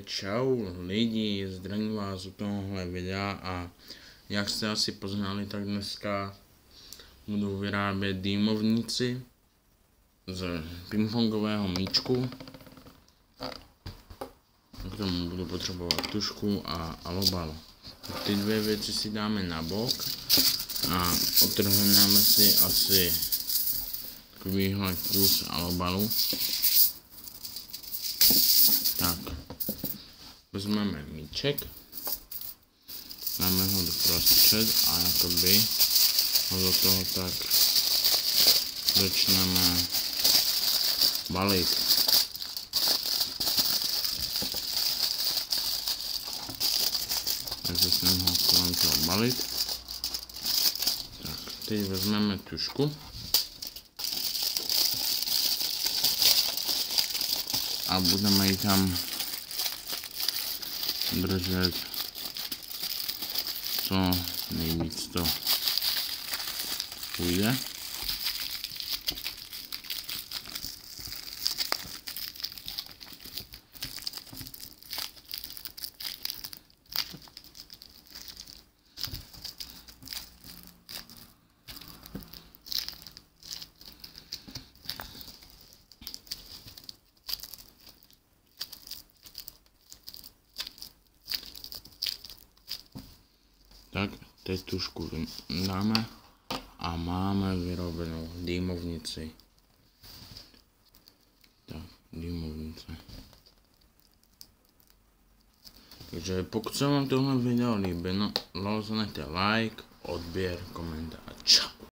čau lidi, zdravím vás u tohohle videa a jak jste asi poznali, tak dneska budu vyrábět dýmovnici z pingpongového míčku. K tomu budu potřebovat tužku a alobal. Ty dvě věci si dáme na bok a otrhneme si asi takovýhle kus alobalu. Tak, vezmeme míček, dáme ho do prostřed a jakoby ho do toho tak začneme balit. Tak začneme ho kolem toho balit. Tak, teď vezmeme tužku a budeme ji tam držet co nejvíc to půjde. Tak, teď tužku dáme a máme vyrobenou dýmovnici. Tak, dýmovnice. Takže pokud se vám tohle video líbilo, zanechte like, odběr, komentář. Čau.